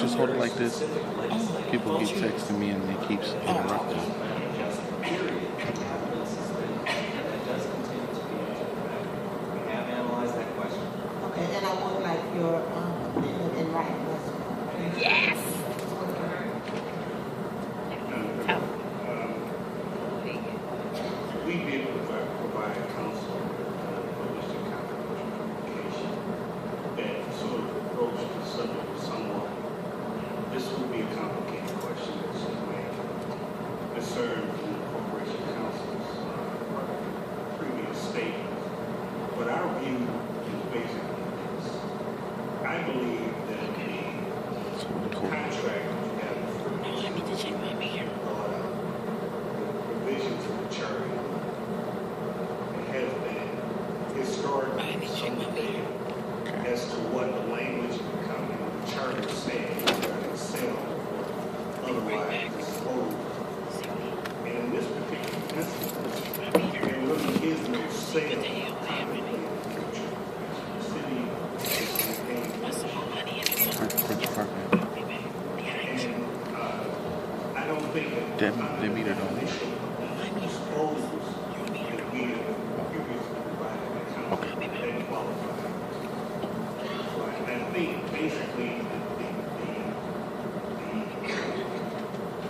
just hold it like this? People keep texting me and it keeps interrupting. Okay, and I would like your opinion in writing. Yes. We did provide counsel published a controversial communication that sort of approached the subject somewhat. This would be a complicated question that should may discern from the Corporation Council's previous statements. But our view is basically this. I believe that the contract that you have before you Let me just check my mail. the provisions of the charter has been historically something as to what the language of the charter says regarding sale or otherwise disposal. And in this particular instance, there really is no sale contemplated in the future. The city is paying and I don't think that They meet it on. disposals that we have previously provided the council that qualify. So I think basically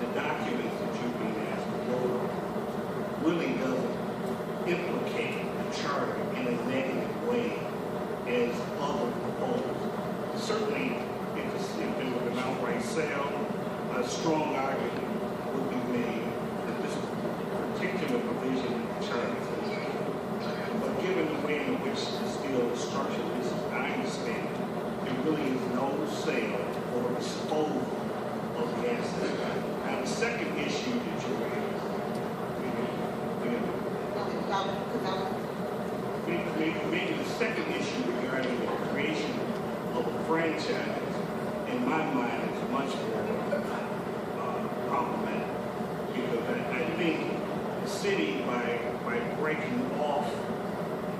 the documents that you've been asked to vote on really doesn't implicate the charter in a negative way as other proposals. Certainly, if it were an outright sale, a strong argument would be made that this particular provision in the charter is illegal. But given the way in which this deal is structured, this is, I understand, there really is no sale or disposal of the asset. Now, the second issue that you raised, maybe the second issue regarding the creation of a franchise, in my mind, is much more problematic. Because I think the city, by breaking off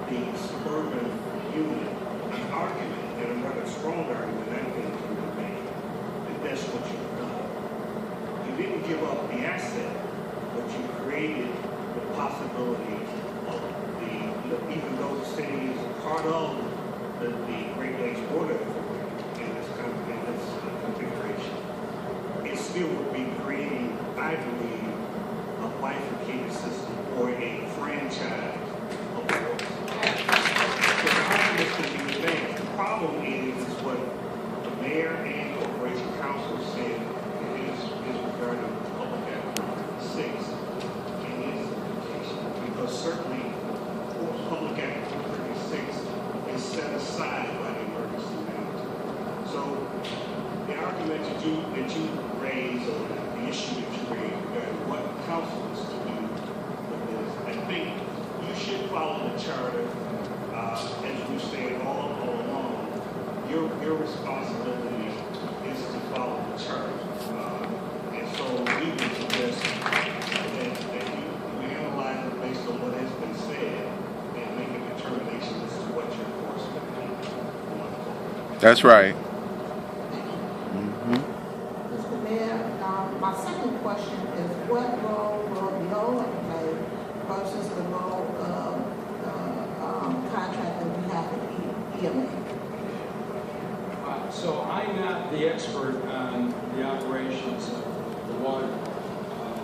the suburban union, an argument, and a rather strong argument, I think you would make, that that's what you've done. You didn't give up the asset, but you created the possibility of even though the city is part of the Great Lakes Water Authority in this configuration, it still would be creating, I believe, a bifurcated system or a franchise of the water. So the arguments can be advanced. The problem is what the mayor and Corporation Council said is regarding Public Act 6 and its implication. Because certainly Public Act 36 is set aside by the emergency management. So the argument that you raise, or the issue that you raise regarding what council is to do with this, I think you should follow the charter. As we said all along, your responsibility is to follow the charter. And so we would suggest that you analyze it based on what has been said and make a determination as to what your enforcement is going forward. That's right. Mr. Mayor, my second question is what role will the OLA play versus the role of contract that we have with EMA? So I'm not the expert on the operations of the water,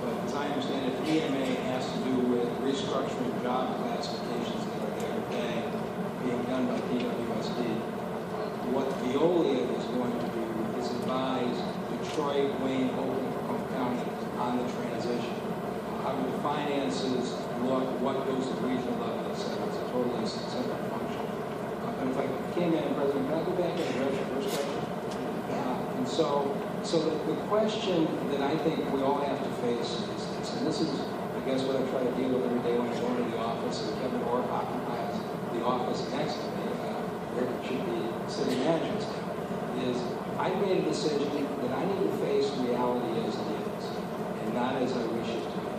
but as I understand it, EMA has to do with restructuring job classifications that are there today being done by PWSD. What Veolia is going to do is advise Detroit, Wayne, Oakland, Macomb County on the transition. How do the finances look, what goes to the regional level, et cetera. It's a totally separate function. But if I can, Madam President, can I go back and address your first question? And so the question that I think we all have to face is this, and this is, I guess, what I try to deal with every day when I go into the office, and Kevin Orr occupies the office next to me, where it should be city manager's, is I made a decision that I need to face reality as it is, and not as I wish it to be.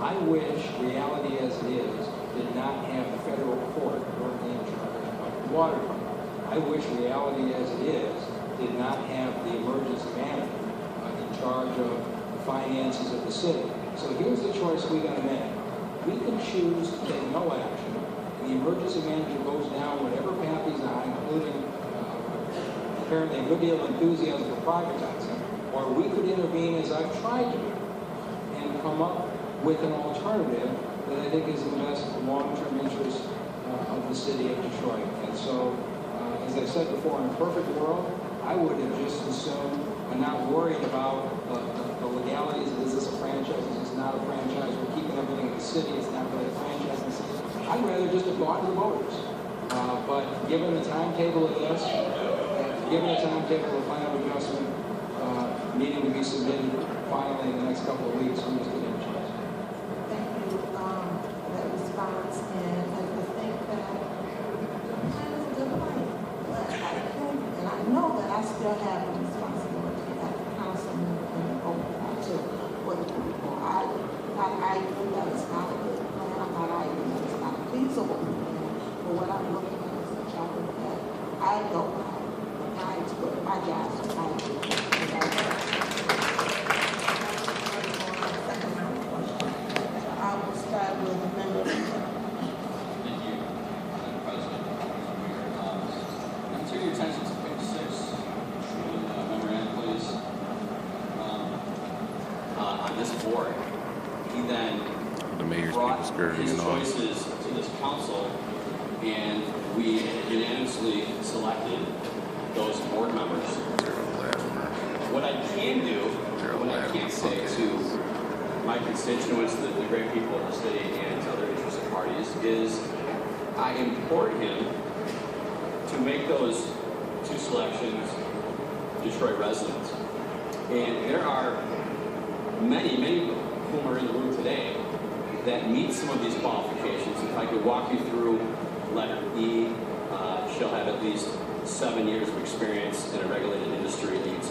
I wish reality as it is did not have the federal court working in charge of the water company. I wish reality as it is did not have the emergency finances of the city. So here's the choice we got to make. We can choose to take no action. The emergency manager goes down whatever path he's on, including apparently a good deal of enthusiasm for privatizing, or we could intervene as I've tried to do and come up with an alternative that I think is in the best long-term interest of the city of Detroit. And so, as I said before, in a perfect world, I would have just assumed and not worried about the legalities. Is this a franchise? Is this not a franchise? We're keeping everything in the city. It's not really a franchise in the city. I'd rather just have gone to the voters. But given the timetable of this, given the timetable of final adjustment needing to be submitted finally in the next couple of weeks, I'm just going to choice. Thank you for that response, and I just think that that is a good point. But I think, and I know that I still have a responsibility as a councilman and overall to what the people. I'm not arguing that it's not a good plan. I'm not arguing that it's not a feasible plan. But what I'm looking at is the job that I don't have the time to put my job to time to do. I will start with the member. Thank you, Madam President. Turn your attention to page 6, memorandum, please. On this board, he then The mayor's brought people scurrying his off. choices to this council, and we unanimously selected those board members. What I can do, what I can say to my constituents, the great people of the city and to other interested parties, is I implore him to make those 2 selections Detroit residents. And there are many, many of whom are in the room today that meet some of these qualifications. If I could walk you through letter E, she'll have at least 7 years of experience in a regulated industry, a utility